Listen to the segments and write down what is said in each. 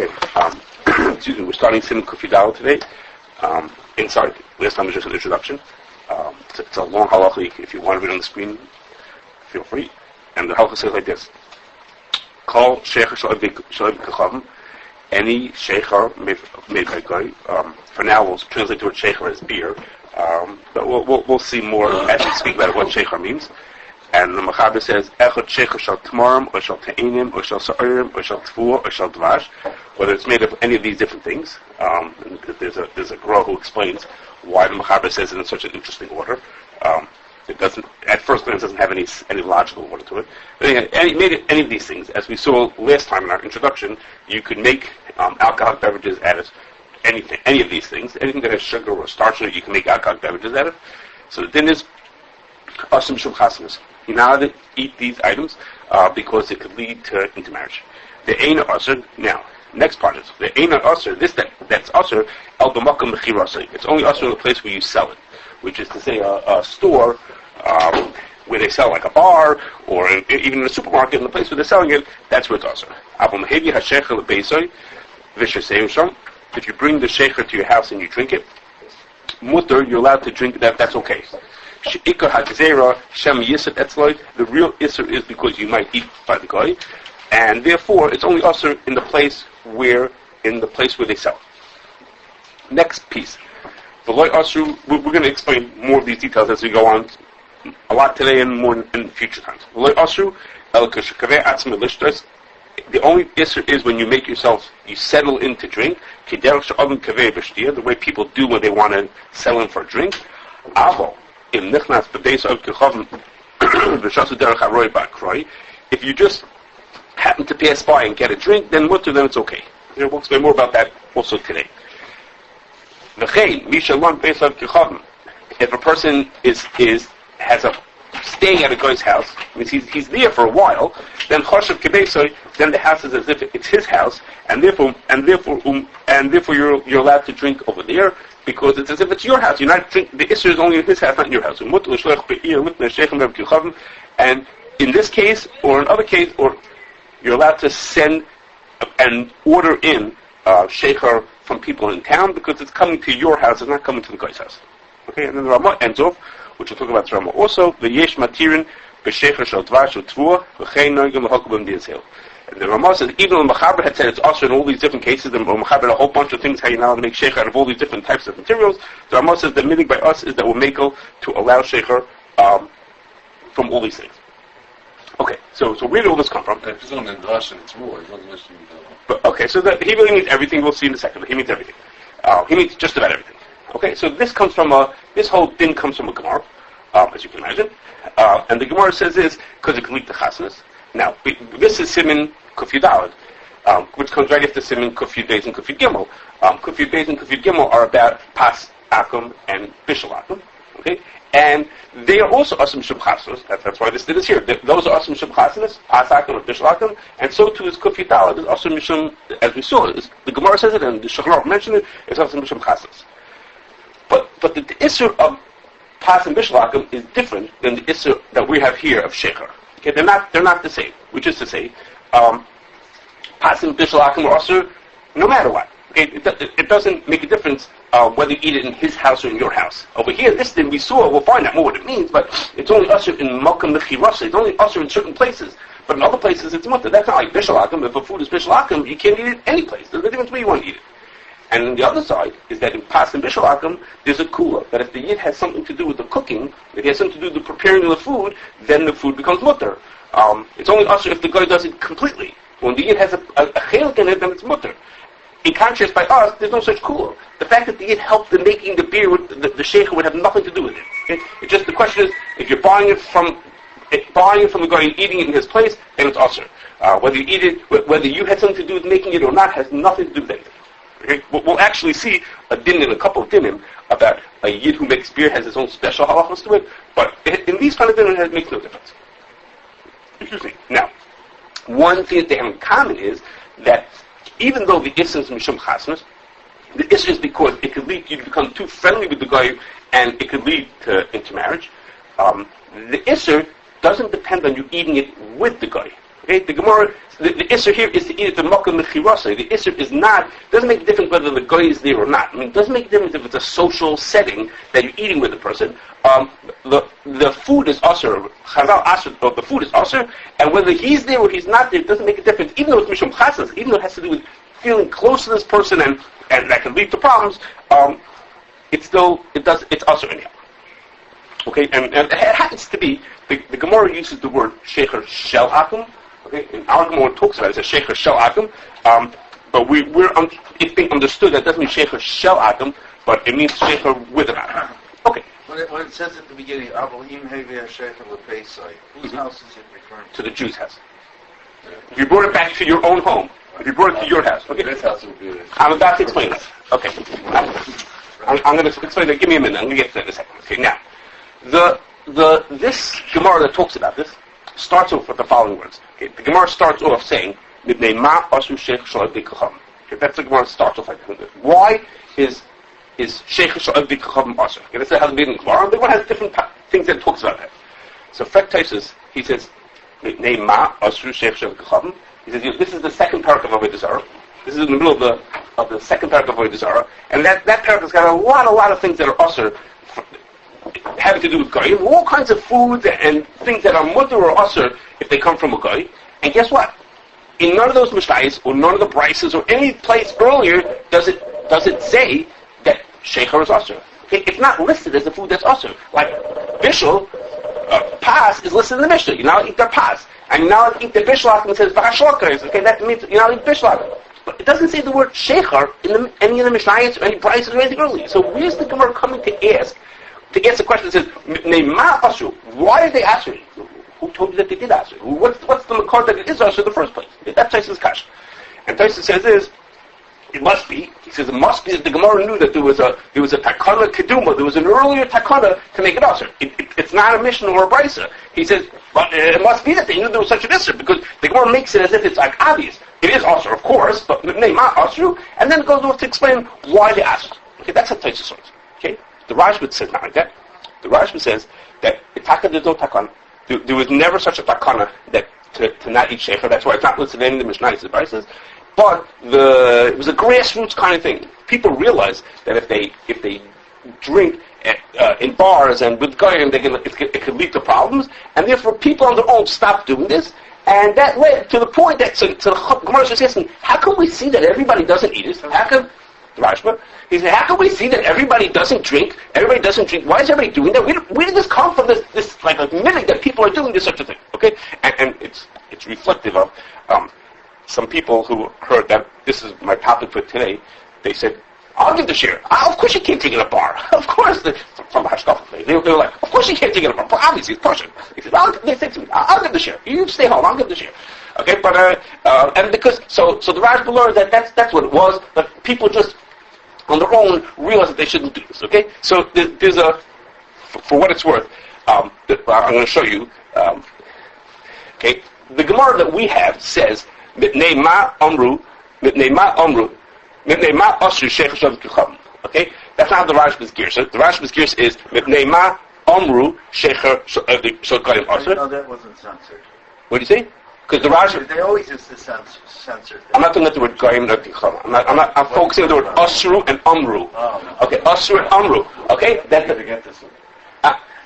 Okay, excuse me, we're starting Siman Kuf Yudal today. Inside, last time was just an introduction. It's a long halacha. If you want to read on the screen, feel free. And the halacha says like this: Call sheikha shalom kachavim. Any sheikha made by guy. For now, we'll translate the word sheikha as beer. But we'll see more as we speak about what sheikha means. And the Mechaber says, Echad sheikha shal tamarim, or shal te'inim, or shal sa'irim, or shal tfuah, or shal dvash, whether it's made of any of these different things. There's a girl who explains why the Mechaber says it in such an interesting order. It doesn't, at first glance, doesn't have any logical order to it. But anyway, made it any of these things. As we saw last time in our introduction, you could make alcoholic beverages out of anything, any of these things. Anything that has sugar or starch in it, you can make alcoholic beverages out of. So the din is Asim Shum Chasnas. You're not allowed to eat these items because it could lead to intermarriage. The Eina Asr. Now, next part is the Eina Asr. That's Asr El B'Makom Mechirasei. It's only Asr in the place where you sell it, which is to say a store where they sell, like a bar or even in a supermarket, in the place where they're selling it. That's where it's Asr. If you bring the sheikha to your house and you drink it, mutter, you're allowed to drink that. That's okay. The real isser is because you might eat by the guy, and therefore it's only isser in the place where they sell. Next piece, the loy asru. We're going to explain more of these details as we go on, a lot today and more in future times. The loy asru el kashkaveh atzma lishtos. The only isser is when you make yourself, you settle in to drink. The way people do when they want to settle in for a drink. If you just happen to pass by and get a drink, then it's okay. We'll explain more about that also today. If a person has a staying at a guy's house, means he's there for a while, then then the house is as if it's his house, and therefore you're allowed to drink over there, because it's as if it's your house. You're not drink. The issue is only in his house, not in your house. And in this case, or in other case, or you're allowed to send and order in sheikha from people in town, because it's coming to your house, it's not coming to the guy's house. Okay, and then the Ramah ends off, which we'll talk about the Ramah also. The yesh matirin b'sheikha shel dvash u'tvuah v'chein noigim l'hokubim di'asel. And the Ramah says, even though the Mechaber had said it's also in all these different cases, the Mechaber had a whole bunch of things how you're not allowed to make sheikha out of all these different types of materials. The Ramah says the minig by us is that we're makel to allow sheikha from all these things. Okay, so where did all this come from? It's only in Russian, it's more. But okay, so he really means everything. We'll see in a second. He means everything. He means just about everything. Okay, so this whole thing comes from a Gemara, as you can imagine. And the Gemara says this because it can lead to chasnas. Now, this is Siman Kuf Yudal, which comes right after Siman Kuf Yud and Kuf Yud Gimel. Kuf Yud and Kuf Yud Gimel are about Pas Akum and Bishul Akum. Okay, and they are also Asim Shub Chasnas. That's why this is here. Those are Asim Shub Chasnas, Pas Akum and Bishul Akum, and so too is Kuf Yudal. Is Asim Mishum, as we saw. The Gemara says it, and the Shulchan Aruch mentioned it. It's Asim Mishum Chasnas. But the issue of Pas and Bishul Akum is different than the issue that we have here of sheikha. Okay, they're not the same. Which is to say, Pas and Bishul Akum are also no matter what. Okay, it doesn't make a difference whether you eat it in his house or in your house. Over here, this thing we saw, we'll find out more what it means, but it's only usher in Malkam Mechirasa. It's only usher in certain places. But in other places, it's mutter. That's not like Bishul Akum. If a food is Bishul Akum, you can't eat it any place. There's no difference where you want to eat it. And on the other side is that in Pas and Bishul Akum, there's a kula, that if the yid has something to do with the cooking, if he has something to do with the preparing of the food, then the food becomes mutter. It's only usher if the guy does it completely. When the yid has a chelik in it, then it's mutter. In contrast, by us, there's no such kula. The fact that the yid helped in making the beer, the sheikha would have nothing to do with it. Okay? It's just the question is, if you're buying it from the guy and eating it in his place, then it's usher. Whether you eat it, whether you had something to do with making it or not, has nothing to do with anything. Okay? We'll actually see a din in a couple of dinim about a yid who makes beer has his own special halachos to it, but in these kind of dinim it makes no difference. Excuse me. Now, one thing that they have in common is that even though the issue is mishum chasnas, the issue is because it could lead you to become too friendly with the guy, and it could lead to intermarriage. The issue doesn't depend on you eating it with the guy. Okay, the Gemara, the Isser here is to eat at the Makkah Mechirasa. The Isser is not, doesn't make a difference whether the guy is there or not. I mean, it doesn't make a difference if it's a social setting that you're eating with the person. The food is Asr. Chazal Asr, the food is Asr, and whether he's there or he's not there, it doesn't make a difference. Even though it's Mishum Chasas, even though it has to do with feeling close to this person and that can lead to problems, it's Asr anyhow. Okay, and it happens to be, the Gemara uses the word Shecher Shel Akum. Okay, and our Gemara talks about it, it says Shecher Shel Akum, but it's being understood that doesn't mean Shecher Shel Akum, but it means Shecher with an Akum. Okay. When it says at the beginning, Avolim Hevei Shecher L'Peisai, whose house is it referring to? To the Jew's house. If you brought it back to your own home, if you brought it to your house, okay? This house would be I'm about to explain that. Okay. I'm going to explain that. Give me a minute. I'm going to get to that in a second. Okay, now. This Gemara that talks about this starts off with the following words. Okay, the Gemara starts off saying, "Mipnei ma asu sheikh shalav dikacham." Okay, that's the Gemara starts off like that. Why is sheikh shalav dikacham asu? Okay, that's how the beginning of the Gemara. The Gemara has different things that it talks about that. So Frek Taisus, he says, "Mipnei ma asu sheikh shalav dikacham." He says, this is the second paragraph of Avodah Zarah. This is in the middle of the second paragraph of Avodah Zarah, and that paragraph's got a lot of things that are asur, having to do with goyim, all kinds of foods and things that are mutter or asur if they come from a goy. And guess what? In none of those mishnayos or none of the brises or any place earlier does it say that sheikha is asur. Okay, it's not listed as a food that's asur. Like bishul, pas is listed in the Mishnah. You're not eat their pas, and you're not eat the bishul and it says v'hashlokers. Okay, that means you're not eat bishul. But it doesn't say the word sheikhar in any of the mishnayos or any brises or anything earlier. So where's the Gemara coming to ask? To answer the question that says, why did they answer it? Who told you that they did answer it? What's the makar that it is answer in the first place? That's Taisus Kash. And Taisus says it must be. He says it must be that the Gemara knew that there was a takana keduma, there was an earlier takana to make it answer. It's not a mission or a brisa. He says, but it must be that they knew there was such an issue because the Gemara makes it as if it's like obvious. It is answer, of course, but not answer, and then it goes on to explain why they asked. Okay, that's how Taisus says. Okay. The Rashba says not like that. The Rashba says that there's no takana. There was never such a takana that to not eat sheikha. That's why it's not listed in the Mishnah. The says, but it was a grassroots kind of thing. People realize that if they drink in bars and with goyim, it can lead to problems, and therefore people on their own stopped doing this. And that led to the point that the Gemara is asking, how can we see that everybody doesn't eat it? How can Rashba? He said, how can we see that everybody doesn't drink? Everybody doesn't drink. Why is everybody doing that? Where did this come from? This like a minute that people are doing this such a thing. Okay, and it's reflective of some people who heard that this is my topic for today. They said, I'll give the share. Of course you can't drink in a bar. Of course, from Hashkaf. They were like, of course you can't drink in a bar. Well, obviously it's Persian. He said, they said to me, I'll give the share. You stay home. I'll give the share. Okay, but and because so the Rashba learned that that's what it was, but people just on their own realize that they shouldn't do this. Okay, so there's for what it's worth, I'm going to show you. Okay, the Gemara that we have says mitnei ma amru, mitnei ma amru, mitnei ma asru sheikh shav kucham. Okay, that's not the Rashba's gear. So the Rashba's gear is mitnei ma amru sheikh shav kucham asru. No, that wasn't censored. What do you say? Because the Rashba, they always use the censored. I'm not talking about the word goyim or ticham. I'm focusing on the word asru and amru. Oh, okay, asru and amru. Okay, that's to get this one.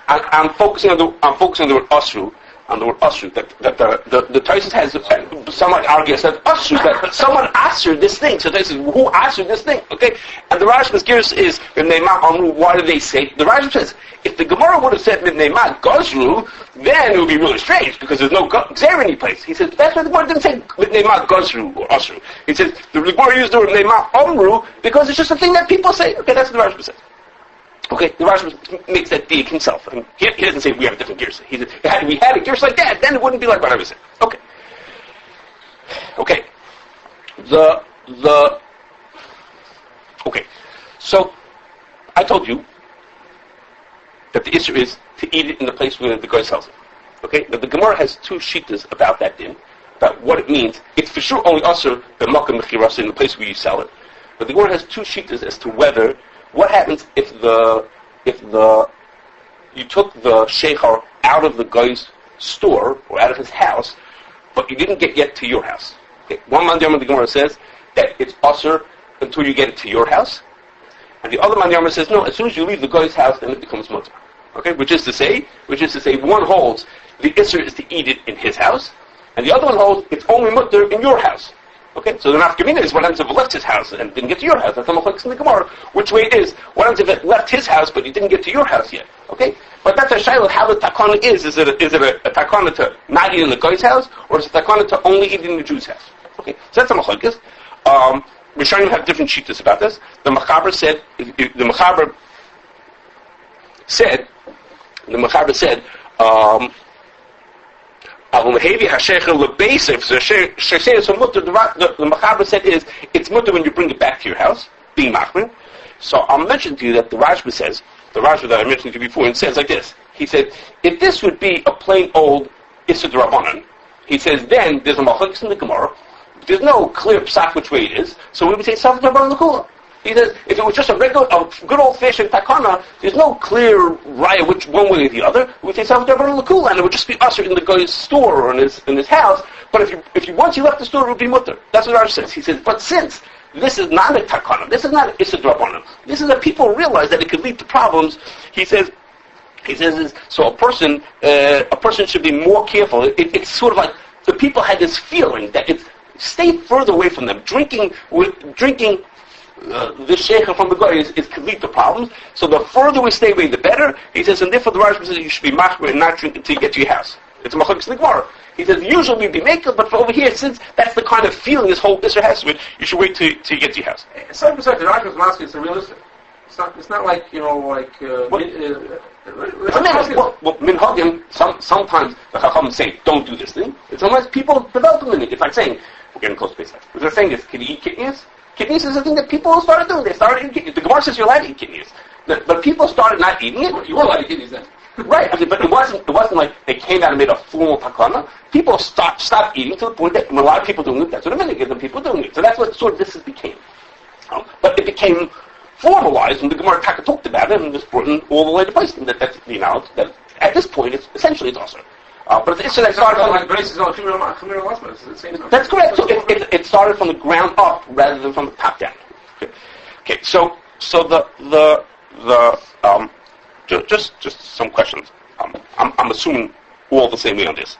I'm focusing on the word asru. On the word asru, that the Taisus has someone argues that asru, that someone asru this thing. So they say, who asru this thing? Okay, and the Rashba's gears is Neymar Amru. Why do they say? The Rashba says if the Gemara would have said Neymar Gozru, then it would be really strange because there's no Gzer any place. He says that's why the Gemara didn't say Neymar Gozru or asru. He says the Gemara used the word Neymar Amru because it's just a thing that people say. Okay, that's what the Rashba says. Okay, the Rashba makes that diak himself. And he doesn't say we have different gears. He said, if we had a gears like that, then it wouldn't be like what I was saying. Okay. Okay. Okay. So, I told you that the issue is to eat it in the place where the guy sells it. Okay? Now, the Gemara has two shittas about that din, about what it means. It's for sure only usher the makkah mechirasa in the place where you sell it. But the Gemara has two shittas as to whether what happens if you took the sheikhar out of the guy's store or out of his house but you didn't get yet to your house. Okay? One man the Gemara says that it's usher until you get it to your house, and the other man says no. As soon as you leave the guy's house, then it becomes mutter. Okay, which is to say, one holds the isser is to eat it in his house, and the other one holds it's only mutter in your house. Okay, so the nafkamina is what happens if it left his house and didn't get to your house. That's the machlokes in the Gemara. Which way it is? What happens if it left his house but he didn't get to your house yet? Okay, but that's a shayla how the takana is. Is it a takana to not eat in the guy's house, or is it a takana to only eat in the Jew's house? Okay, so that's the machlokes. Rishonim have different shittas about this. The Mechaber said, the Mechaber said is, it's mutter when you bring it back to your house, being machmir. So I'll mention to you that the Rashba says, the Rashba that I mentioned to you before, and says like this. He said, if this would be a plain old Issa D'Rabbanan, he says, then there's a machlokes in the Gemara. There's no clear psak which way it is, so we would say Safed D'Rabbanan L'Kula. He says, if it was just a good old-fashioned takana, there's no clear raya which one way or the other. We would say Safed D'Rabbanan L'Kula, and it would just be usher in the guy's store or in his house. But if you once you left the store, it would be mutter. That's what Rav says. He says, but since this is not a takana, this is not an Issa D'Rabbanan, this is that people realize that it could lead to problems. He says, so a person should be more careful. It's sort of like the people had this feeling that it's stay further away from them. Drinking the sheikha from the guy could lead to problems. So the further we stay away, the better. He says, and therefore the Rashba says you should be machmir and not drink until you get to your house. It's a machlokes in the Gemara. He says usually we'd be makeup, but for over here, since that's the kind of feeling this whole Isser has with, you should wait till you get to your house. Some percent, the Rashba's asking, it's realistic. It's not like minhagim. Sometimes the chacham say don't do this thing. It's unless people develop a minute. It's like saying we're getting close to Pesach. What they're saying is, can you eat kidneys? Kidneys is a thing that people started doing. They started eating kidneys. The Gemara says you're allowed to eat kidneys, but people started not eating it. You were allowed to eat kidneys then. Right, but it wasn't like they came out and made a formal takana. People stopped eating to the point that when a lot of people doing it, that's what a minute gives them people doing it. So that's what sort of this became. But it became formalized when the Gemara Taka talked about it and just brought in all the way to place. And that's the knowledge that at this point it's essentially it's awesome. But it's that started from that's correct. So it started from the ground up rather than from the top down. Okay. So just some questions. I'm assuming all the same way on this.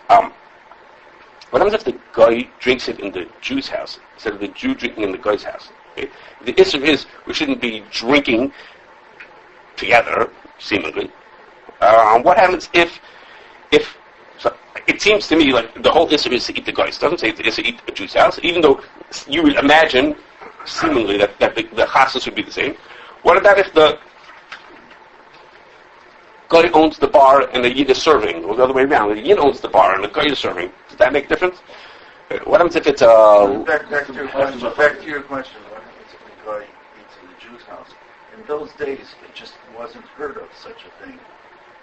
What happens if the guy drinks it in the Jew's house instead of the Jew drinking in the guy's house? Okay? The issue is we shouldn't be drinking together, seemingly. What happens if so it seems to me like the whole issue is to eat the guys. It doesn't say it's to eat a Jew's house, even though you would imagine, seemingly, that the Kashrus would be the same. What about if the guy owns the bar and the Yid is serving, or the other way around? The Yid owns the bar and the guy is serving. Does that make a difference? What happens if it's Back to your question. What happens if the guy eats in the Jew's house? In those days, it just wasn't heard of such a thing.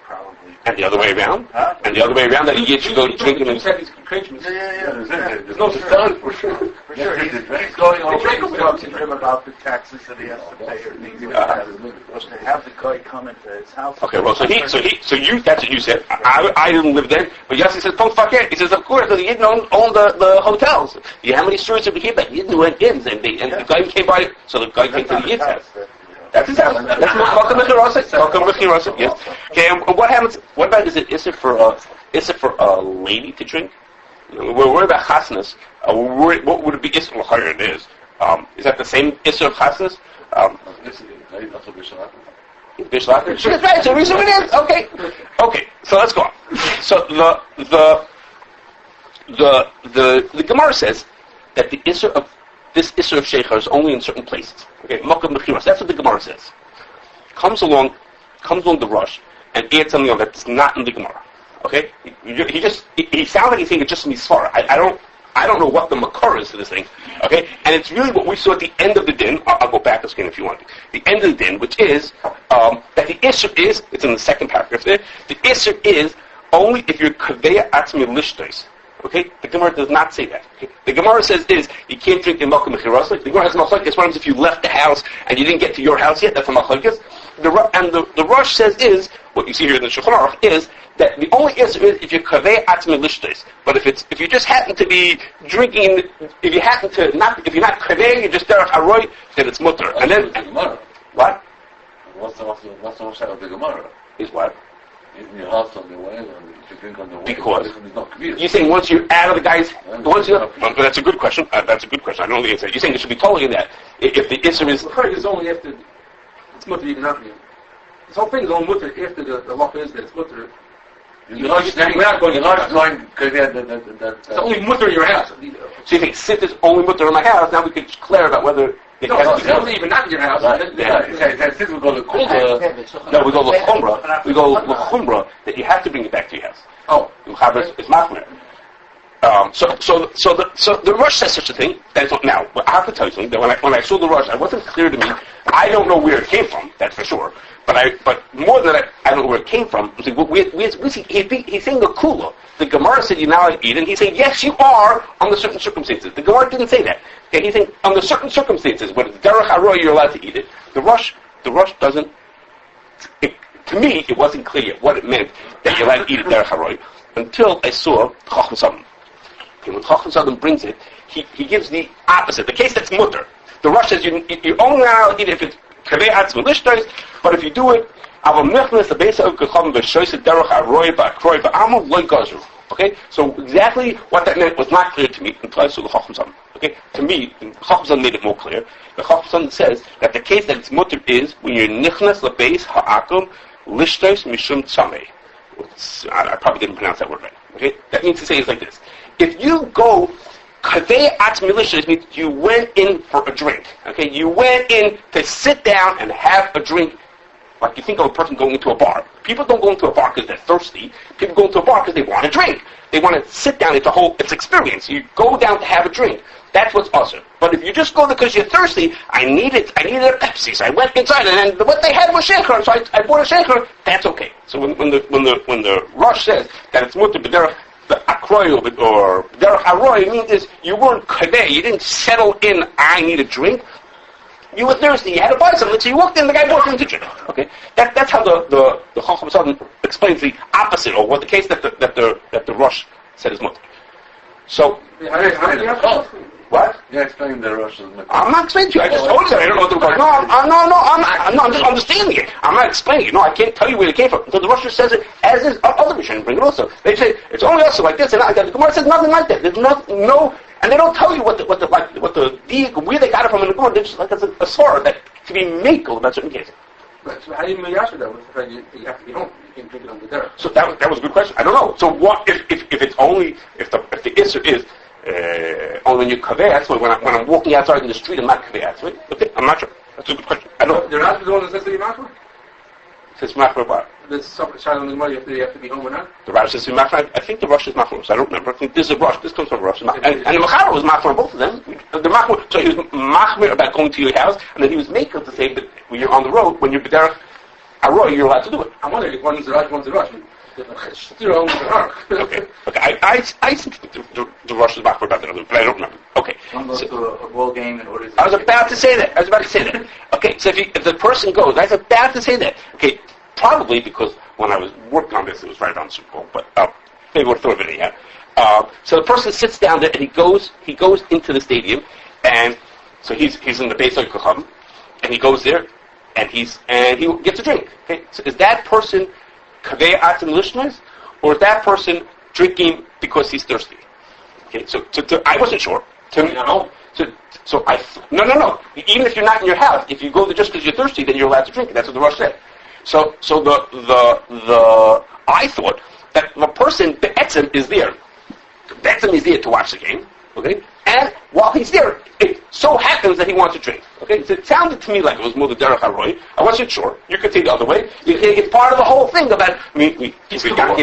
Probably. And the other way around? Huh? And the other way around, that a Yid should go drinking and... Yeah. There's no done for sure. For sure. He's going over and talking to him about the taxes that he has to pay or things like that. But to have the guy come into his house... Okay, well, so that's what you said. I didn't live there, but Yossi says, don't fuck it. He says, of course, the Yid owned the hotels. How many stories did we hear about Yid went in, and the guy came by, so the guy came to the Yid's house. That's his house. That's welcome Mechirasa. Yes. Okay. And what happens? What about is it for a lady to drink? We're worried about chasnas. What would it be? Isser l'chayr it is. Is that the same isser of chasnas? Bishlach. Sure, that's right. So reason it is. Okay. So let's go on. So the Gemara says that the isser of this Isser of Sheikhah is only in certain places. Okay, Makom Mechiras. That's what the Gemara says. Comes along the rush and adds something on that's not in the Gemara. Okay, he sounds like he's saying it's just Misfara. I don't know what the makar is to this thing. Okay, and it's really what we saw at the end of the din. I'll go back a second if you want. The end of the din, which is that the Isser is. It's in the second paragraph there. The Isser is only if you're kaveya atzmi lishtais. Okay, the Gemara does not say that. Okay? The Gemara says you can't drink in Malkum Mechiras. The Gemara has machlokes. What happens if you left the house and you didn't get to your house yet? That's a machlokes. And the Rosh says what you see here in the Shulchan Aruch is that the only issue is if you're kaveh atzmi lishtes. But if you just happen to be drinking, if you're not kaveh, you're just derech haroy, then it's mutter. And then what? What's the Moshe of the Gemara? Is what? In your house on the way, or if you drink on the way, Because it's not kavir. you're saying once you're out of the guy's, that's a good question. That's a good question. I don't know the answer. You're saying it should be totally in that. If the issue is, It's only after it's mutter even after you. This whole thing is only mutter after the law is that it's mutter. You're not going kavir It's only mutter in your house. so you think sit is only mutter in my house, now we could declare about whether it has to be. It's even not in your house. Since we go to Kulta, No, we go l'chumra. We go l'chumra that you have to bring it back to your house. Oh, It's machmer. So the Rosh says such a thing. That's what, now I have to tell you something. That when I saw the Rosh, it wasn't clear to me. I don't know where it came from. That's for sure. But more than that, I don't know where it came from. He's saying a kula. The Gemara said you're not allowed to eat it. And he's saying yes, you are under certain circumstances. The Gemara didn't say that. Okay, he's saying under certain circumstances when it's derech haroy you're allowed to eat it. The Rosh doesn't. To me, it wasn't clear what it meant that you're allowed to eat it derech haroy until I saw Chacham Sadam. When Chacham Sadam brings it, he gives the opposite. The case that's mutter. The Rosh says you only allowed to eat it if it's kaveh atzmi lishtos, but if you do it, okay, so exactly what that meant was not clear to me until I saw the Chacham Sadam. Okay, to me, the Chacham Sadam made it more clear. The Chacham Sadam says that the case that it's mutter is when you're nichnas lebeis ha'akum lishtos mishum tzameh. I probably didn't pronounce that word right. Okay, that means to say it's like this: if you go kaveh atzmi lishtos, means you went in for a drink. Okay, you went in to sit down and have a drink. Like you think of a person going into a bar. People don't go into a bar because they're thirsty. People go into a bar because they want a drink. They want to sit down. It's experience. You go down to have a drink. That's what's awesome. But if you just go there because you're thirsty, I needed a Pepsi, so I went inside, and then what they had was shaker, so I bought a shaker. That's okay. So when the Rosh says that it's mutter b'derech the akroy or b'derech haroy, it means is you weren't kaveh. You didn't settle in. I need a drink. You were thirsty. You had to buy something, so you walked in. The guy bought you to drink. Okay, that's how the Chacham Sadam explains the opposite, or what the case that the Rosh said is mutter. So what? Yeah, explain the Rosh. I'm not explaining to you. I just told you. I don't know what the Rosh. I'm just understanding it. I'm not explaining it. No, I can't tell you where it came from. So the Rosh says it as is. Other Rishonim bring it also. They say it's only also like this and like that. The Gemara says nothing like that. There's no. And they don't tell you what the where they got it from in the Gemara. They're just like it's a sword that can be makel about certain cases. So how do you measure that with the fact you have to be home? You can't drink it on the there. So that was a good question. I don't know. So what if it's only if the issue is only when you kaveh when I'm walking outside in the street I'm not kaveh. Okay, I'm not sure. That's a good question. I don't know. They're not the one that says that you're machmer? Says machmer what? There's some child in the Gemara you have to be home or not? The Rav says machmer. I think the Rosh is machmer. So I don't remember. I think this is a Rosh. This comes from Rosh. And the Machar was machmer on both of them. The machmer. So he was machmer about going to your house, and then he was makel to say that when you're on the road, when you're b'derech haroy, you're allowed to do it. I'm wondering if one's the Rosh, one's the Rosh. Okay. I think the Rosh is machmer about the other, but I don't remember. Okay. One goes to a ball game and orders. I was about to say that. Okay, so if the person goes, I was about to say that. Okay, probably because when I was working on this, it was right around Super Bowl, but maybe we'll throw it in here. So the person sits down there and he goes into the stadium, and so he's in the base of Kocham, and he goes there, and he gets a drink. Okay, so is that person kaveh atzim lishnos, or is that person drinking because he's thirsty? Okay, so I wasn't sure. No. Even if you're not in your house, if you go there just because you're thirsty, then you're allowed to drink it. That's what the Rosh said. So the I thought that the person, the etzem, is there. The etzem is there to watch the game. Okay, and while he's there, it so happens that he wants to drink. Okay, so it sounded to me like it was more the derech haroy. I wasn't sure. You could say the other way. It's part of the whole thing about Yankee's not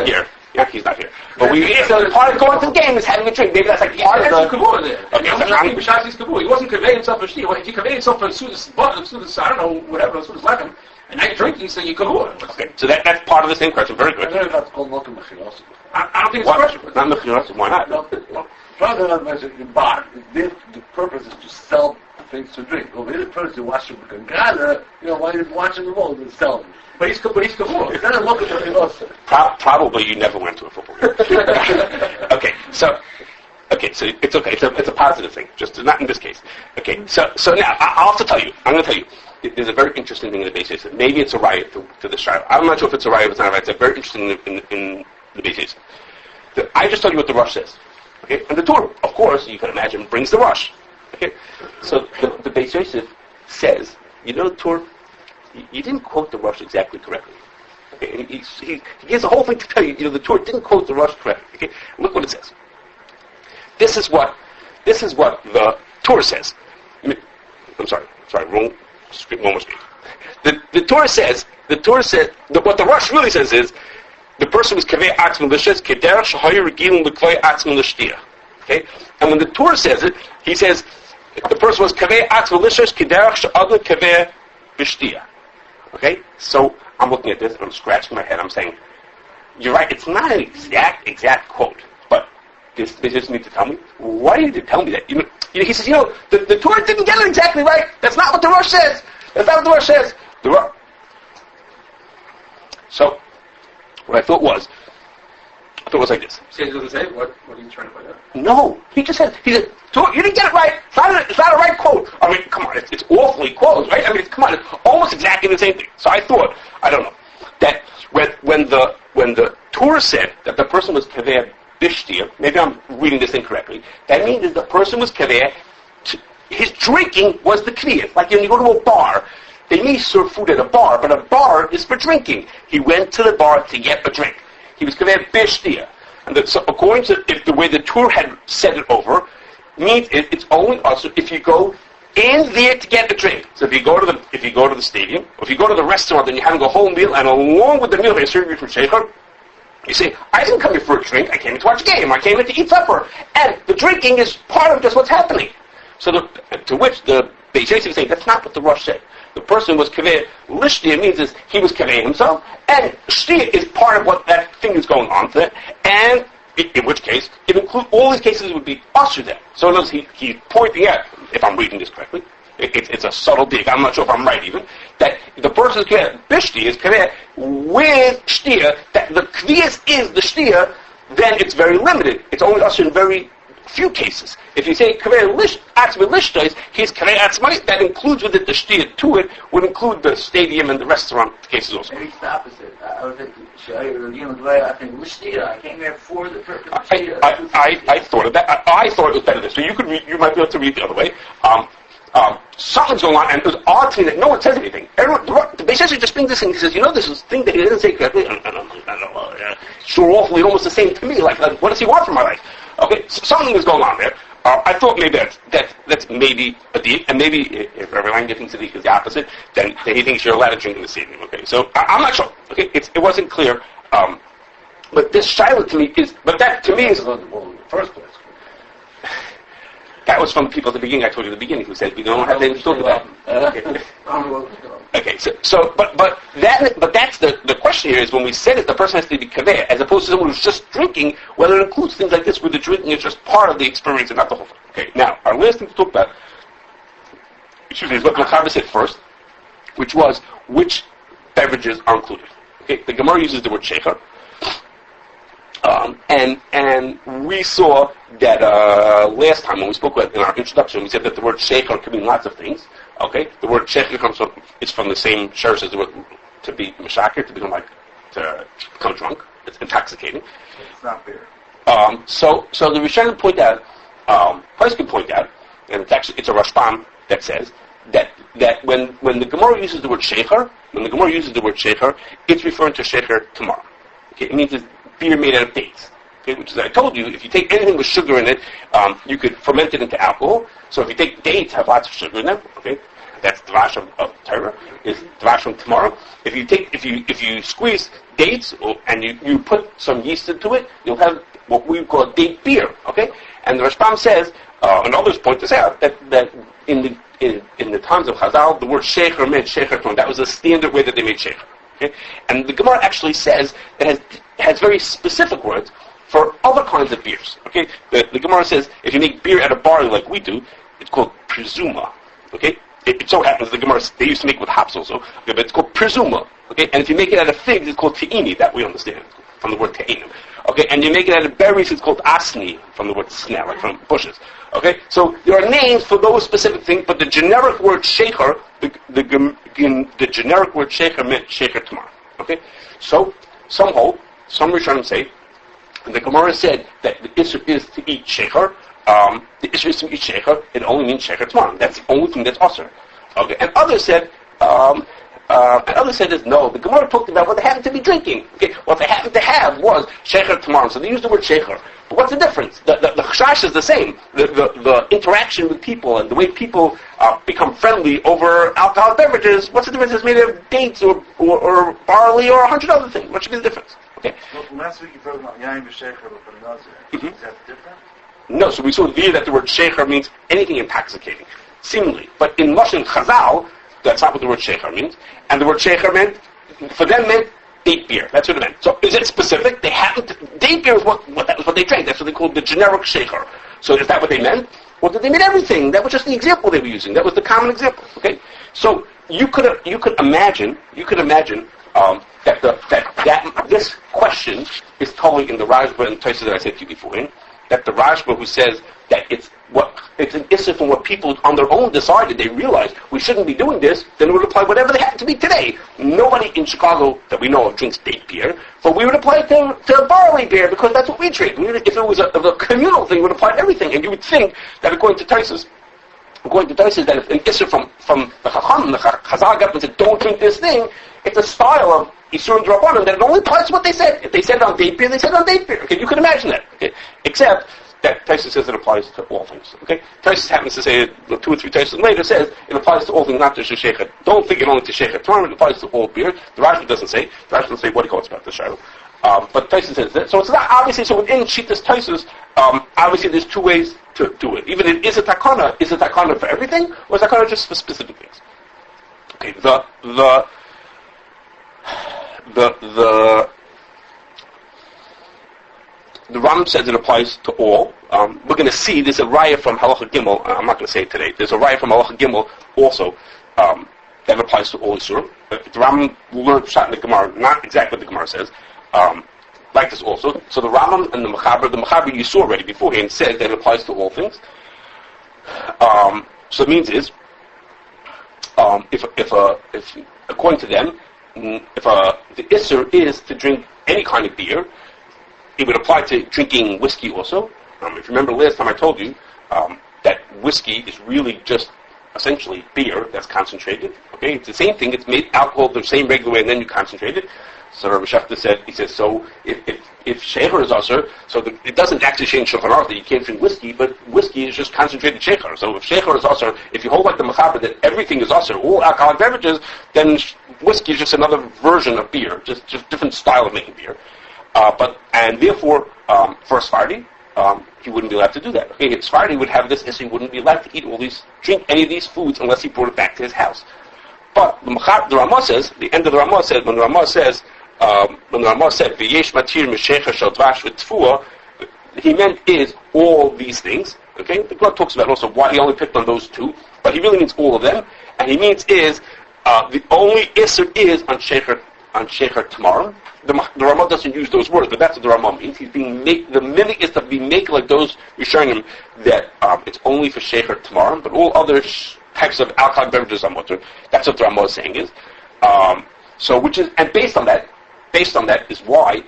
here. Yankee's not here. But so part of going to the game is having a drink. Maybe that's like part of the. He wasn't conveying himself for shti. If you convey himself for Sudas, I don't know, whatever, Sudas lechem, and now you're drinking, so you kavua. Okay, so that's part of the same question. Very good. I don't know if that's called not mechiros. I don't think it's a question. It's not mechiros. Why not? Rather than measure the bar, the purpose is to sell things to drink. Over here, the person watching the Gangana, while he's watching the ball, he's telling him. But he's kabul. He's not looking at the Probably you never went to a football game. Okay, so it's okay. It's a positive thing, just not in this case. Okay, so now I'll have to tell you. I'm going to tell you. There's a very interesting thing in the basis. Maybe it's a riot to this trial. I'm not sure if it's a riot or it's not a riot. It's a very interesting in the basis. I just told you what the Rush says. Okay, and the Torah, of course, you can imagine, brings the Rush. Okay, so the Beis Yosef says, the Torah, you didn't quote the Rush exactly correctly. Okay, and he gives a whole thing to tell you. The Torah didn't quote the Rush correctly. Okay, look what it says. This is what the Torah says. I'm sorry, wrong more speak. The Torah says what the Rush really says is the person was kaveh atzma l'shes kederach shehayu regilin l'kvei atzma l'shtia. Okay, and when the Torah says it, he says the person was kaveh atzma l'shes kederach she'adla kaveh b'shtia. Okay, so I'm looking at this and I'm scratching my head. I'm saying, you're right. It's not an exact quote, but they just need to tell me. Why did you tell me that? He says, the Torah didn't get it exactly right. That's not what the Rush says. That's not what the Rush says. So, what I thought was like this. See, it doesn't say what are you trying to find out? No, he said, Torah, you didn't get it right. It's not a right quote. I mean, come on, it's awfully close, right? I mean, come on, it's almost exactly the same thing. So I thought, I don't know, that when the Torah said that the person was kaveh bishtia, maybe I'm reading this incorrectly, that means that the person was kaveh, his drinking was the kniyah. Like when you go to a bar, they may serve food at a bar, but a bar is for drinking. He went to the bar to get a drink. He was kaveh bishtia. And so according to the way the Torah had said it over, means it's only also if you go in there to get a drink. So if you go to the stadium, or if you go to the restaurant and you're having a whole meal, and along with the meal they serve you from sheikha, you say, I didn't come here for a drink, I came here to watch a game, I came here to eat supper. And the drinking is part of just what's happening. So to which the Beis Yosef is saying, that's not what the Rush said. The person was kaveh lishtia means is he was kaveh himself, and shtia is part of what that thing is going on to it, and in which case, it includes all these cases would be usher then. So in other words, he's pointing out, if I'm reading this correctly, it's a subtle dig, I'm not sure if I'm right even, that the person's kaveh bishtia is kaveh with shtia, that the kvias is the shtia, then it's very limited. It's only usher in very few cases. If you say kaveh atzma lishtais, he's kaveh atzma, that includes with it the shtia to it, would include the stadium and the restaurant cases also. Maybe it's the opposite. I was thinking, I think lishtia, I came here for the purpose of shtia. I thought of that. I thought it was better this. So you might be able to read the other way. Something's going on, and it was odd to me that no one says anything. The Beis Yosef just brings this in. He says, this is thing that he didn't say correctly. Sure, awfully, almost the same to me. Like, what does he want from my life? Okay, so something is going on there. I thought maybe that's maybe a deal, and maybe if everyone thinks that is the opposite, then he thinks you're allowed to drink in the stadium. Okay, so I'm not sure. Okay, it wasn't clear. But this shiloh to me is, that on the ball in the first place. That was from the people at the beginning. I told you at the beginning who said we don't have anything to talk about. Okay, but that's the question here is when we said it, the person has to be kaveh, as opposed to someone who's just drinking, whether it includes things like this where the drinking is just part of the experience and not the whole thing. Okay, now, our last thing to talk about, is what Lachaber said first, which was which beverages are included. Okay, the Gemara uses the word sheikha. And we saw that last time when we spoke about in our introduction, we said that the word sheikha could mean lots of things. Okay, the word sheikha it's from the same sheresh as the word to be meshakir, to become drunk. It's intoxicating. It's not beer. So the Rishonim point out, Poskim point out, and it's a Rashbam that says that when the Gemara uses the word sheikha, it's referring to sheikha tomorrow. Okay, it means it's beer made out of dates. Okay, which is, I told you, if you take anything with sugar in it, you could ferment it into alcohol. So if you take dates, have lots of sugar in them. Okay, that's dvash of Torah. Is dvash from tomorrow. If you squeeze dates and you put some yeast into it, you'll have what we call date beer. Okay, and the Rashbam says, and others point this out, that in the times of Chazal, the word sheikha meant sheikha ton. That was the standard way that they made sheikha. Okay, and the Gemara actually says that has very specific words for other kinds of beers. Okay, the Gemara says if you make beer at a barley like we do, it's called presuma. Okay, it so happens the Gemara they used to make it with hops also. Okay, but it's called presuma. Okay, and if you make it out of figs, it's called te'ini. That we understand from the word te'inim. Okay, and you make it out of berries, it's called asni from the word sneh, like from bushes. Okay, so there are names for those specific things, but the generic word shecher, the generic word shecher meant shecher tamar. Okay, so some hold, some Rishonim say, the Gemara said that the issue is to eat shecher. The issue is to eat shecher. It only means shecher tamar. That's the only thing that's usher. Okay, and others said. Is no. The Gemara talked about what they happened to be drinking. Okay, what they happened to have was shecher tamar. So they used the word shecher. But what's the difference? The chashash is the same. The interaction with people and the way people become friendly over alcoholic beverages. What's the difference? It's made of dates or barley or 100 other things. What should be the difference? Okay. Well, last week you talked about yain v'shecher for the nazir. Is that different? No. So we saw here that the word shecher means anything intoxicating, seemingly. But in Lashon Chazal, that's not what the word shecher means. And the word shecher meant date beer. That's what it meant. So is it specific? They happened to, date beer is what they drank. That's what they called the generic shecher. So is that what they meant? Or did they mean everything? That was just the example they were using. That was the common example. Okay. So you could imagine that this question is totally in the Rashba and Tosfos that I said to you before. That the Rashba who says that it's an issue from what people on their own decided, they realized we shouldn't be doing this, then it would apply whatever they happen to be today. Nobody in Chicago that we know of drinks date beer, but we would apply it to barley beer because that's what we drink. If it was a communal thing, it would apply to everything. And you would think that according to Tosfos, that if an issue from the Chacham, the Chazal got and said, don't drink this thing, it's a style of Isur and Drabanan that it only applies to what they said. If they said it on date beer, they said it on date beer. Okay, you can imagine that. Okay, except that Tosfos says it applies to all things. Okay, Tosfos happens to say 2 or 3 Tosfos later says it applies to all things, not just to shecher. Don't think it only to shecher tamar. It applies to all beer. The Rashi doesn't say. The Rashi doesn't say what he calls about the shadow. But Tosfos says that. So it's not obviously. So within Shittas Tosfos, obviously there's 2 ways to do it. Even if is a takana for everything, or is a takana just for specific things? Okay, the Ram says it applies to all. We're going to see there's a raya from Halacha Gimel. I'm not going to say it today. There's a raya from Halacha Gimel also that applies to all Isurim. The Ram learned shot in the Gemara, not exactly what the Gemara says. Like this also. So the Rambam and the Mechaber you saw already beforehand said that it applies to all things. So it means is if according to them, if the Isser is to drink any kind of beer, it would apply to drinking whiskey also. If you remember last time I told you that whiskey is really just essentially beer that's concentrated. Okay, it's the same thing. It's made alcohol the same regular way, and then you concentrate it. So Rabbi Shafta said, he says, so if shecher is usher, so it doesn't actually change Shulchan Aruch that you can't drink whiskey, but whiskey is just concentrated shecher. So if shecher is usher, if you hold like the Mechaber that everything is usher, all alcoholic beverages, then whiskey is just another version of beer, just different style of making beer. And therefore, for a Sephardi, he wouldn't be allowed to do that. Okay, if Sephardi would have this issue, he wouldn't be allowed to drink any of these foods unless he brought it back to his house. But the Ramah says, the end of the Ramah says, when the Ramah said, "V'yesh matir mishecha shel dvash v'tfua," he meant is all these things. Okay, the Gemara talks about also why he only picked on those 2, but he really means all of them, and he means is the only isser is on shecher tamar. The Ramah doesn't use those words, but that's what the Ramah means. He's being the minute is to be make like those we're showing him that it's only for shecher tamar, but all other types of alcoholic beverages are mutter. That's what the Ramah is saying is. And based on that is why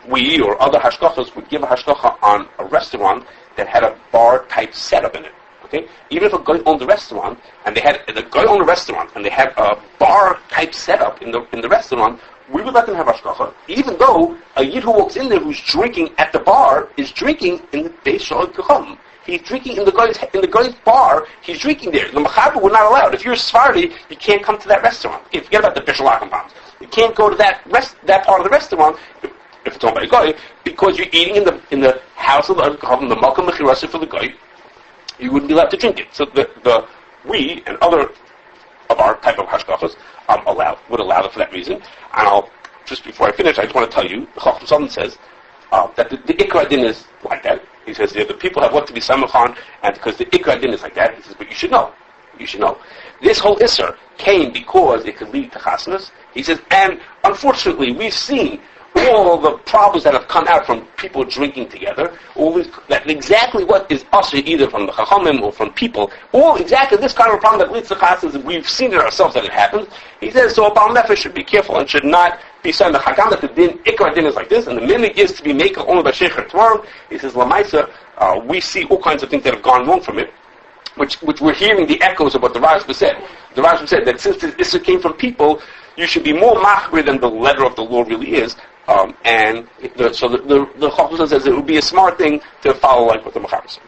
we or other hashgachas would give a hashgacha on a restaurant that had a bar type setup in it. Okay, even if a guy owned the restaurant and they had a bar type setup in the restaurant, we would let them have hashgacha, even though a yid who walks in there who's drinking at the bar is drinking in the Beis Shalom Kacham. He's drinking in the guy's bar. He's drinking there. The Mechaber would not allow it. If you're a Sephardi, you can't come to that restaurant. Okay, forget about the Bishalachim bombs. You can't go to that part of the restaurant if it's owned by a guy because you're eating in the house of the Malkam Mechirasa for the guy. You wouldn't be allowed to drink it. So we and other of our type of hashgachas would allow it for that reason. And just before I finish, I just want to tell you, the Chacham Sultan says that the Ikra Din is like that. He says the people have what to be samach on, and because the Ikra Din is like that, he says, but you should know you should know. This whole Isser came because it could lead to Kashrus. He says, and unfortunately, we've seen all the problems that have come out from people drinking together, that exactly what is usher either from the Chachamim or from people, all exactly this kind of a problem that leads to Kashrus, we've seen it ourselves that it happens. He says, so a Baal Nefesh should be careful and should not be saying the Chagam that the din, Ikar din is like this, and the minute is to be made only by Sheikh tomorrow. He says, Lamaisa, we see all kinds of things that have gone wrong from it, which we're hearing the echoes of what the Rashba said. The Rashba said that since this issue came from people, you should be more machmir than the letter of the law really is. So the Chacham says it would be a smart thing to follow like what the Mechaber said.